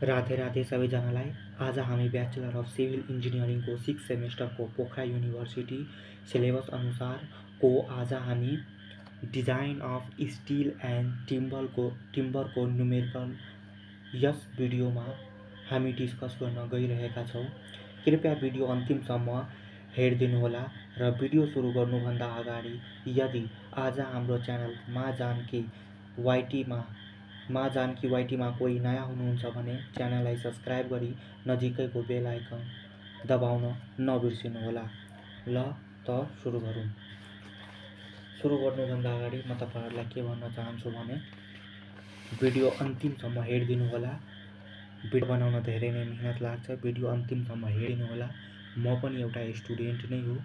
राधे राधे सबैजनालाई। आज हामी ब्याचलर अफ सिभिल इन्जिनियरिङको 6 सेमेस्टरको पोखरा युनिभर्सिटी सिलेबस अनुसारको आज हामी डिजाइन अफ स्टिल एन्ड टिम्बरको न्युमेरिकल यस भिडियोमा हामी डिस्कस गर्न गइरहेका छौँ। कृपया भिडियो अन्तिमसम्म हेरिदिनुहोला र भिडियो सुरु गर्नुभन्दा अगाडि यदि आज हाम्रो च्यानल मा जानकी वाइटीमा कोही नयाँ हुनुहुन्छ भने च्यानललाई सब्सक्राइब गरी नजिकैको बेल आइकन दबाउन नबिर्सिनुहोला। ल त सुरु गरौँ। सुरु गर्नुभन्दा अगाडि म तपाईहरुलाई के भन्न चाहन्छु भने भिडियो अन्तिमसम्म हेरिदिनुहोला। भिडियो बनाउन धेरै नै मेहनत लाग्छ, भिडियो अन्तिमसम्म हेरिदिनुहोला। म पनि एउटा स्टुडेन्ट नै हो,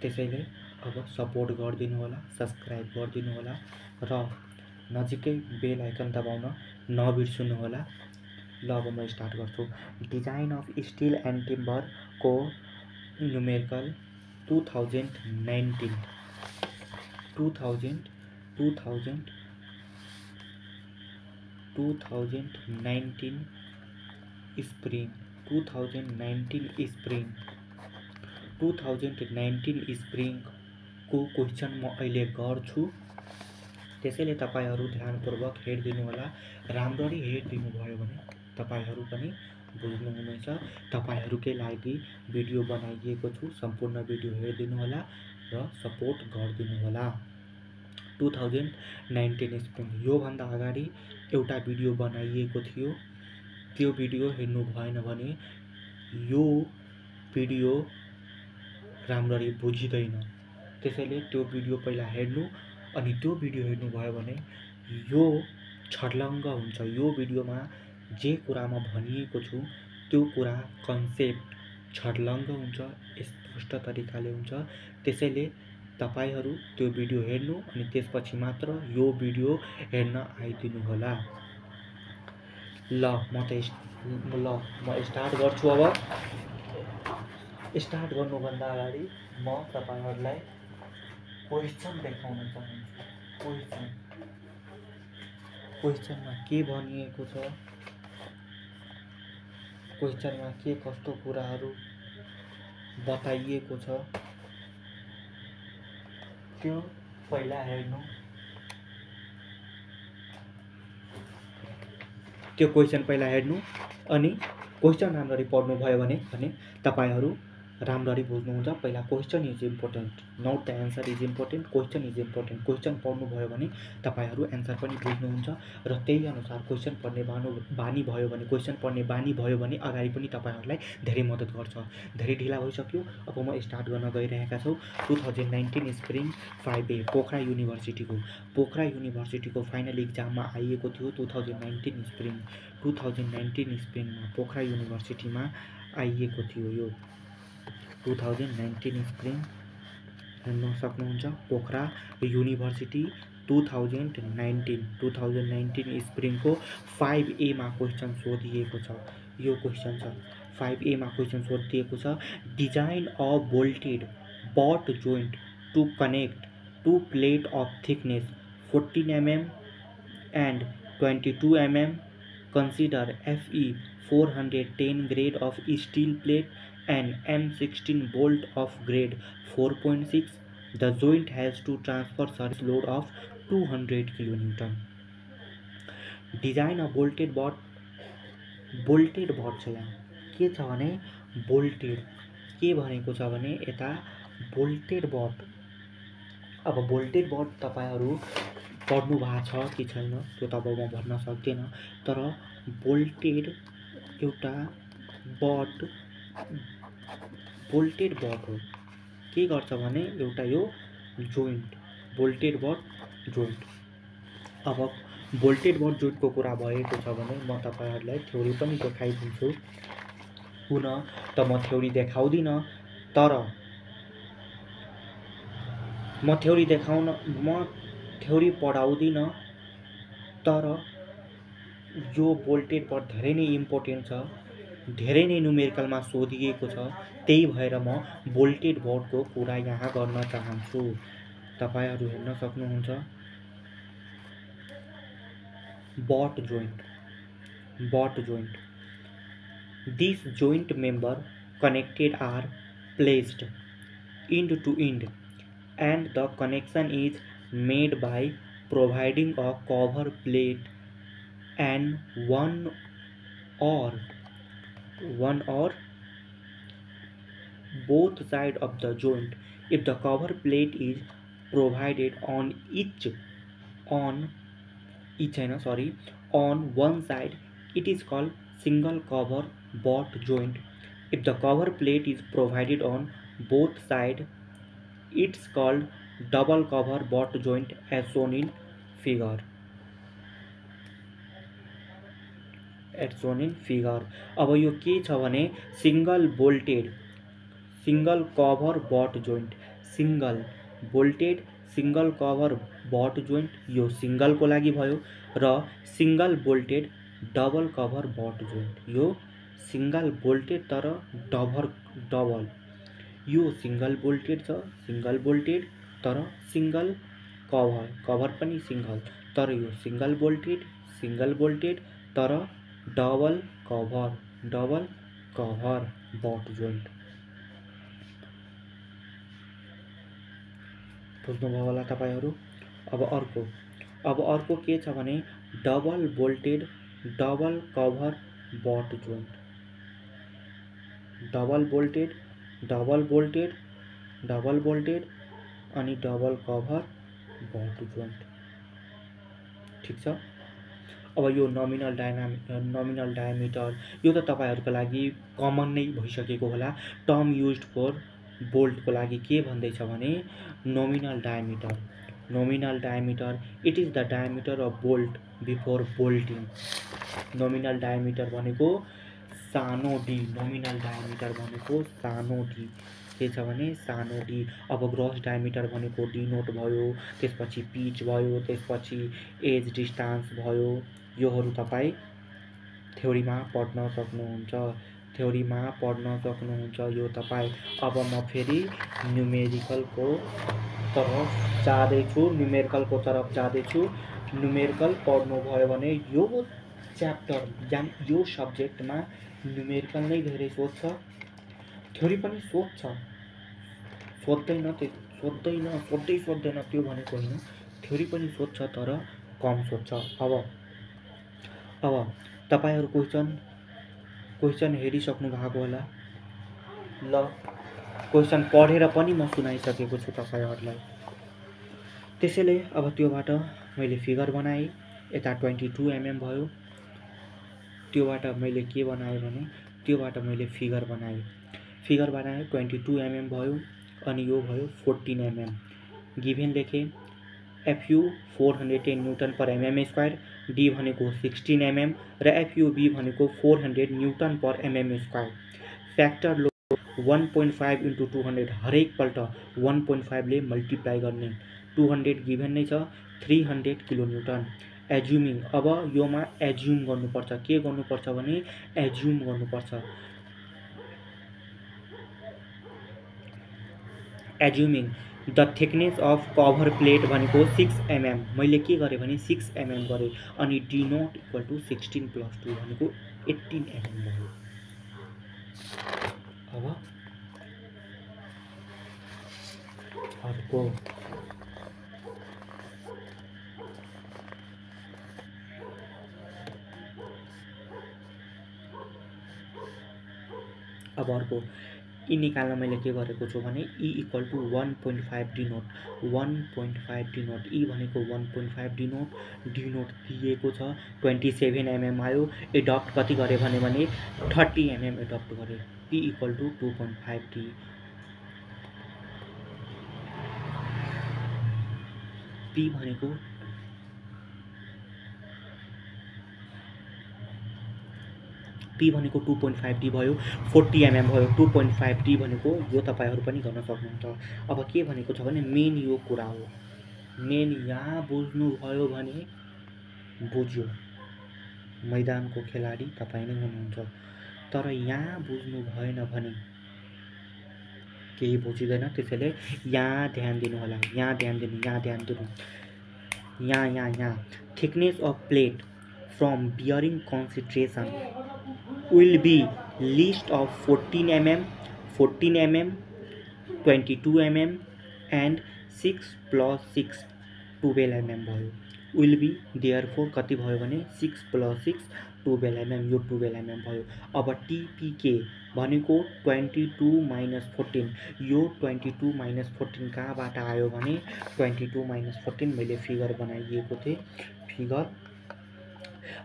त्यसैले अब सपोर्ट गरिदिनुहोला, सब्सक्राइब गरिदिनुहोला र नजिकै बेल आइकन दबाउन नबिर्सिनुहोला। ल अब म स्टार्ट गर्छु। डिजाइन अफ स्टिल एन्ड टिम्बरको न्युमेरिकल 2019 स्प्रिङको क्वेसन म अहिले गर्छु, त्यसैले तपाईहरु ध्यानपूर्वक हेरिदिनुहोला। राम्ररी हेरिदिनुभयो भने तपाईहरु पनि बुझ्नुहुनेछ। तपाईहरुकै लागि भिडियो बनाइएको छु, सम्पूर्ण भिडियो हेरिदिनुहोला र सपोर्ट गरिदिनुहोला। 2019 स्प्रिङ योभन्दा अगाडि एउटा भिडियो बनाइएको थियो, त्यो भिडियो हेर्नु भएन भने यो भिडियो राम्ररी बुझिँदैन, त्यसैले त्यो भिडियो पहिला हेर्नु। अनि त्यो भिडियो हेर्नुभयो भने यो छर्लङ्ग हुन्छ। यो भिडियोमा जे कुरामा भनिएको छु त्यो कुरा कन्सेप्ट छर्लङ्ग हुन्छ, स्पष्ट तरिकाले हुन्छ। त्यसैले तपाईहरु त्यो भिडियो हेर्नु अनि त्यसपछि मात्र यो भिडियो हेर्न आइदिनुहोला। ल म स्टार्ट गर्छु। अब स्टार्ट गर्नुभन्दा अगाडि म तपाईहरुलाई क्वेसन देखाउन चाहन्छु। क्वेसनमा के भनिएको छ, क्वेसनमा के कस्तो कुराहरू बताइएको छ त्यो पहिला हेर्नु। त्यो क्वेसन पहिला हेर्नु अनि क्वेसन राम्ररी पढ्नुभयो भने तपाईहरु राम्ररी बुझ्नुहुन्छ। पहिला question is important, note the answer is important, question is important. Question पढ्नुभयो भने तपाईहरु एन्सर पनि बुझ्नुहुन्छ र त्यही अनुसार क्वेसन पढ्ने बानी भयो भने अगाडि पनि तपाईहरुलाई धेरै मद्दत गर्छ। धेरै ढिला भइसक्यो, अब म स्टार्ट गर्न गइरहेका छौँ। 2019 स्प्रिङ 5A पोखरा युनिभर्सिटीको फाइनल इक्जाममा आइएको थियो। 2019 स्प्रिङमा पोखरा युनिभर्सिटीमा आइएको थियो। यो 2019 स्प्रिङ हेर्न सक्नुहुन्छ। पोखरा युनिभर्सिटी 2019 स्प्रिङको 5A मा क्वेसन सोधिएको छ। यो क्वेसन छ 5A मा क्वेसन सोधिएको छ। Design a bolted butt joint to connect two plate of thickness 14 mm and 22 mm. Consider FE 410 grade of steel plate and M16 bolt of grade 4.6. The joint has to transfer surface load of 200 kN. Design a bolted board छ। यहाँ के छ भने bolted के भनेको छ भने यता बोल्टेड बोर्ड। अब बोल्टेड बोर्ड तपाईहरु पढ्नु भएको छ कि छैन त्यो त अब म भन्न सक्दिनँ, तर बोल्टेड एउटा बोल्टेड बोर्ड हो। के गर्छ भने एउटा यो जोइन्ट बोल्टेड बोर्ड जोइन्ट। अब बोल्टेड बोर्ड जोइन्टको कुरा भएको छ भने म तपाईहरुलाई थ्योरी पनि देखाइदिन्छु। हुन त म थ्योरी देखाउँदिनँ, तर म थ्योरी पढाउँदिनँ, तर यो बोल्टेड बोर्ड धेरै नै इम्पोर्टेन्ट छ, धेरै नै न्युमेरिकलमा सोधिएको छ। त्यही भएर म बोल्टेड बोर्डको कुरा यहाँ गर्न चाहन्छु। तपाईहरु हेर्न सक्नुहुन्छ बोट joint. butt joint. These joint members connected are placed end to end, and the connection is made by providing a cover plate and one or both sides of the joint. If the cover plate is provided on one side, it is called single cover butt joint. If the cover plate is provided on both sides, it's called double cover butt joint as shown in figure. अब यो के छ भने single cover but joint, single bolted single cover but joint यो single को लागि भयो र single bolted double cover but joint यो सिंगल बोल्टेड तर डबल यो सिंगल बोल्टेड छ, सिंगल बोल्टेड तर सिंगल कभर पनि सिंगल, तर यो सिंगल बोल्टेड तर डबल कभर बट जोइंट। बुझ्नुभयो होला तपाईहरु। अब अर्को के छ भने double bolted double cover but joint, double bolted अनि डबल कभर बट जोइंट। ठीक छ। अब यो नोमिनल डायमिटर यो त तपाईहरुको लागि कमन नै भइसकेको होला। टर्म युज्ड फर बोल्ट को लागि के भन्दैछ भने nominal diameter it is the diameter of bolt before bolting. Nominal diameter भनेको सानो डी, नोमिनल डायमिटर भनेको सानो डी के छ भने सानो डी। अब ग्रस डायमिटर भनेको डी नोट भयो, त्यसपछि पिच भयो, त्यसपछि एज डिस्टेंस भयो। योहरू तपाई थ्योरीमा पढ्न सक्नुहुन्छ, यो तपाई। अब म फेरि न्यूमेरिकलको तरफ जाँदैछु। न्यूमेरिकल पढ्नु भयो भने यो च्याप्टर यो सब्जेक्टमा न्यूमेरिकल नै धेरै सोध्छ, थ्योरी पनि सोध्दैन त्यो भनेको हैन, थ्योरी पनि सोध्छ तर कम सोध्छ। अब तपाईहरु क्वेशन हेरिसक्नु भएको होला। ल क्वेशन पढेर पनि म सुनाइसकेको छु तपाईहरुलाई। त्यसैले अब त्योबाट मैले फिगर बनाएँ, यता 22 mm भयो। त्योबाट मैले के बनाएँ भने त्योबाट मैले फिगर बनाएँ 22 mm भयो अनि यो भयो 14 mm। गिभन लेखे FU 410 न्यूटन पर mm², D भनेको 16 mm र FUB भनेको 400 न्यूटन पर mm²। फ्याक्टर लो 1.5 × 200 हरेक पल्ट 1.5 ले मल्टिप्लाई गर्ने। 200 गिभन नै छ, 300 किलोन्यूटन। एज्युमिङ अब योमा एज्युम गर्नुपर्छ, के गर्नुपर्छ भने एज्युम गर्नुपर्छ। Assuming the thickness of cover plate भनेको 6 mm। मैले के गरेँ भने 6 mm गरेँ अनि डी नोट इक्वल टू 16 + 2 भनेको 18 mm भयो। अब अर्को ई निकाल्न मैले के गरेको छु भने E equal to 1.5 D naught, 1.5 D naught. E भनेको 1.5 डी नोट दिएको छ, 27 mm आयो। एडप्ट कति गरे भने 30 mm एडप्ट गरे। P equal to 2.5 D. P भनेको P भनेको 2.5 D भयो, 40 mm भयो। 2.5 D भनेको यो तपाईहरु पनि गर्न सक्नुहुन्छ। अब के भनेको छ भने मेन यो कुरा हो, मेन यहाँ बुझ्नु भयो भने बुझ्यो, मैदानको खेलाडी तपाई नै हुनुहुन्छ। तर यहाँ बुझ्नु भएन भने केही बुझिदैन। त्यसैले यहाँ ध्यान दिनु होला, यहाँ ध्यान दिनु। यहाँ thickness of plate from bearing concentration will be list of 14 mm, 14 mm, 22 mm and 6 plus 6 12 mm भयो. will be therefore कति भयो भने 6 plus 6 12 mm, यो 12 mm भयो. अब TPK भनेको 22 minus 14, यो 22 minus 14 कहाँबाट आयो भने 22 minus 14 मैले फिगर बनाइएको थिएँ. फिगर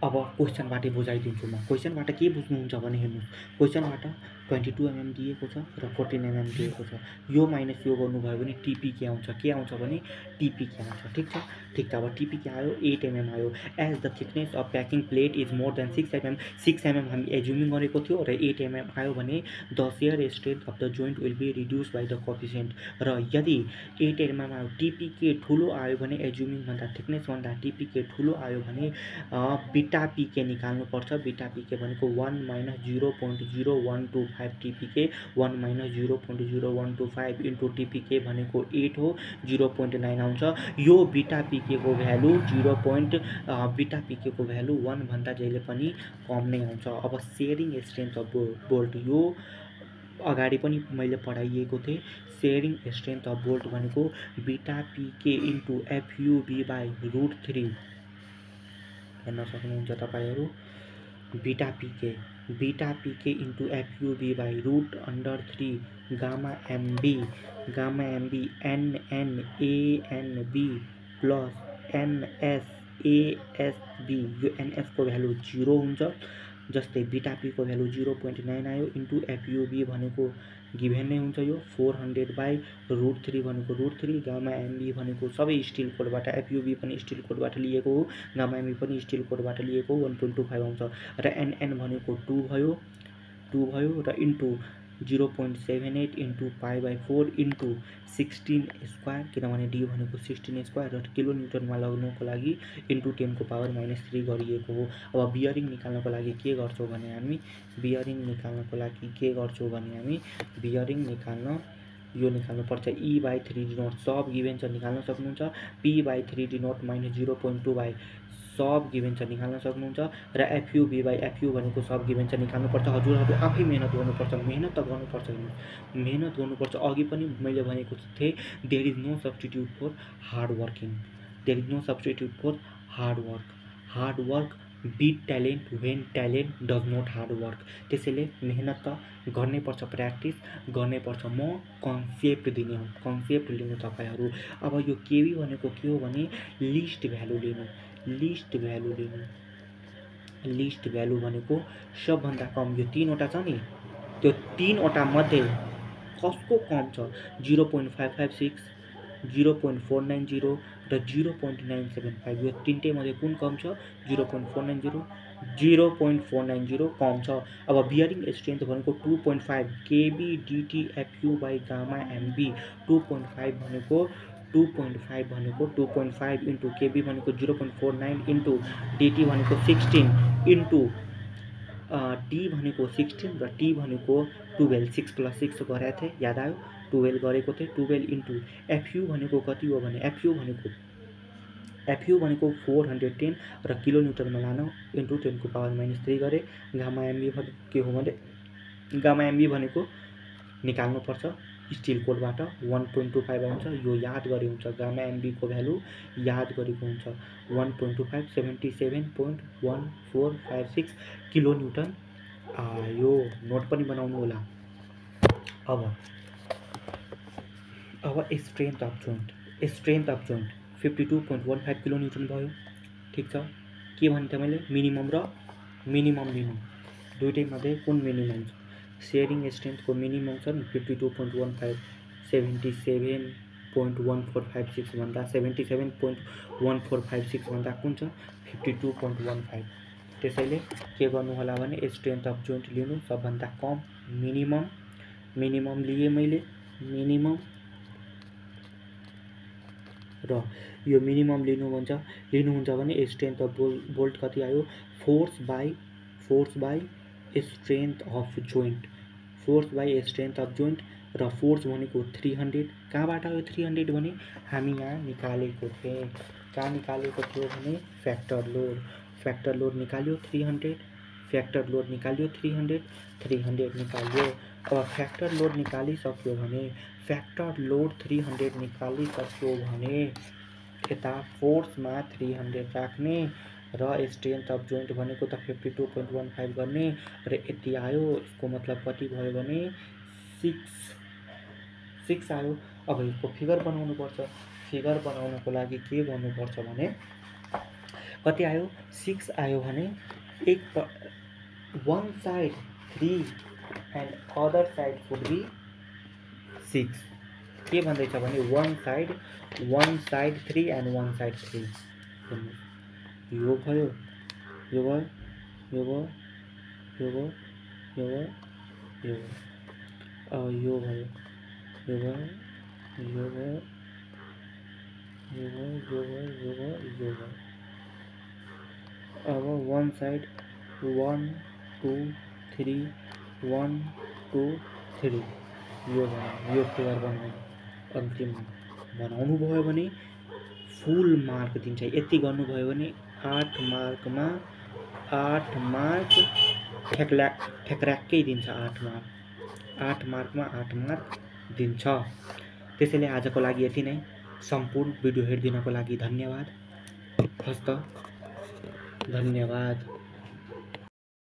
अब क्वेसनबाटै बुझाइदिन्छु म. क्वेसनबाट के बुझ्नुहुन्छ भने हेर्नुहोस्, क्वेसनबाट 22 mm दिएको छ र 14 mm दिएको छ. यो माइनस यो गर्नुभयो भने TPK आउँछ. के आउँछ भने TPK आउँछ. ठिक छ. ठिक छ. अब TPK आयो 8 mm आयो. As the thickness of packing plate is more than 6 mm, 6 mm हामी एज्युमिङ गरेको थियो र 8 mm आयो भने the shear strength of the joint will be reduce by the coefficient. र यदि 8 mm आयो, TPK ठुलो आयो भने एज्युमिङ भन्दा थिकनेस भन्दा TPK ठुलो आयो भने बीटा PK निकाल्नुपर्छ. बीटा PK भनेको 1 minus 0.0125 TPK, 1 minus 0.0125 into TPK भनेको 8 हो, 0.9 आउँछ. यो बीटा PK को भ्यालु बीटा PK को भ्यालु 1 भन्दा जहिले पनि कम नै आउँछ. अब सेयरिङ स्ट्रेन्थ अफ बोल्ट, यो अगाडि पनि मैले पढाइएको थिएँ. सेयरिङ स्ट्रेन्थ अफ बोल्ट भनेको beta PK into FUB by √3 हेर्न सक्नुहुन्छ तपाईहरु. Beta PK into FUB by √3 gamma MB NNANB plus NSASB. यो NS को भ्यालु 0 हुन्छ. जस्तै बीटा P को भ्यालु 0.9 आयो इन्टु FUB भनेको गिभेन नै हुन्छ. यो 400 बाई √3 भनेको √3. गामा MB भनेको सबै स्टिल कोडबाट, FUB पनि स्टिल कोडबाट लिएको हो, गामा MB पनि स्टिल कोडबाट लिएको हो, 1.25 आउँछ. र NN भनेको 2 भयो र into 0.78 into pi by 4 into 16 square, किनभने D भनेको 16 स्क्वायर र किलो न्युटनमा लगाउनको लागि इन्टु 10 को पावर -3 गरिएको हो. अब बियरिङ निकाल्नको लागि के गर्छौँ भने हामी बियरिङ निकाल्न यो निकाल्नुपर्छ. E by 3 D note sub given छ, निकाल्न सक्नुहुन्छ. P by 3 D note minus 0.2 by sub given छ, निकाल्न सक्नुहुन्छ. र FUB बाई FU भनेको सब गिभेन छ, निकाल्नुपर्छ. हजुरहरू आफै मेहनत गर्नुपर्छ. मेहनत गर्नुपर्छ. अघि पनि मैले भनेको थिएँ, there is no substitute for hard work. Hard work beat talent when talent does not hard work. त्यसैले मेहनत त गर्नै पर्छ, प्र्याक्टिस गर्नै पर्छ. म कन्सेप्ट लिनु तपाईहरु. अब यो केबी भनेको के हो भने लिस्ट भ्यालु भनेको सबभन्दा कम. यो 3 वटा छ नि, त्यो 3 वटा मध्ये कसको कम छ? 0.556, 0.490 र 0.975. यो तीनटै मध्ये कुन कम छ? 0.490 कम छ. अब बियरिङ स्ट्रेन्थ भनेको 2.5 KB DT FU by gamma MB. 2.5 भनेको 2.5 इन्टु KB भनेको 0.49 इन्टु DT भनेको 16 इन्टु D भनेको 16 र T भनेको 12. 6 प्लस 6 गरेको थिएँ, याद आयो? 12 गरेको थिएँ. 12 इन्टु FU भनेको कति हो भने FU भनेको 410 र किलो न्युटनमा लानु इन्टु 10 को पावर -3 गरे. गामा MB भनेको के हो भने गामा MB भनेको निकाल्नुपर्छ स्टिल कोडबाट 1.25 आउँछ. यो याद गरे हुन्छ. गामा MB को भ्यालु याद गरेको हुन्छ. 1.25 77.1456 किलो न्युटन आयो. नोट पनि बनाउनु होला. अब strength of joint 52.15 kilo newton भयो. ठिक छ. के भने त मैले मिनिमम र मिनिमम लिनु, दुईटै मध्ये कुन मिनिमम छ? सेयरिङ स्ट्रेन्थको मिनिमम छ नि 52.15, 77.1456 भन्दा 77.1456 भन्दा कुन छ? 52.15. त्यसैले के गर्नु होला भने स्ट्रेन्थ अफ जोइन्ट लिनु सबभन्दा कम मिनिमम लिए मैले र यो मिनिमम लिनुहुन्छ भने स्ट्रेन्थ अफ बोल्ट कति आयो? Force by strength of joint र फोर्स भनेको 300. कहाँबाट आयो 300 भने हामी यहाँ निकालेको थियौँ. कहाँ निकालेको थियो भने फ्याक्टर फ्याक्टर लोड निकाल्यो 300, फ्याक्टर लोड निकाल्यो 300 निकाल्यो। अब फ्याक्टर लोड निकालिसक्यो भने फ्याक्टर लोड 300 निकालिसक्यो भने यता फोर्समा 300 राख्ने र स्ट्रेन्थ अफ जोइन्ट भनेको त 52.15 गर्ने र यति आयो। यसको मतलब कति भयो भने 6 आयो। अब यसको फिगर बनाउनुपर्छ। फिगर बनाउनको लागि के गर्नुपर्छ भने कति आयो 6 आयो भने one side 3 and other side would be 6 के भन्दैछ भने one side 3 and one side 3 यो भयो यो भयो यो भयो यो भयो यो भयो यो भयो यो भयो यो भयो यो भयो यो भयो यो भयो यो भयो। अब one side 1 2 3 1 2 3 यो फिगर बनाउनु अन्तिम बनाउनु भयो भने फुल मार्क दिन्छ। यति गर्नुभयो भने 8 मार्कमा 8 मार्क ठेक्राक्कै दिन्छ। 8 मार्कमा 8 मार्क दिन्छ। त्यसैले आजको लागि यति नै। सम्पूर्ण भिडियो हेरिदिनको लागि धन्यवाद। हस्त धन्यवाद।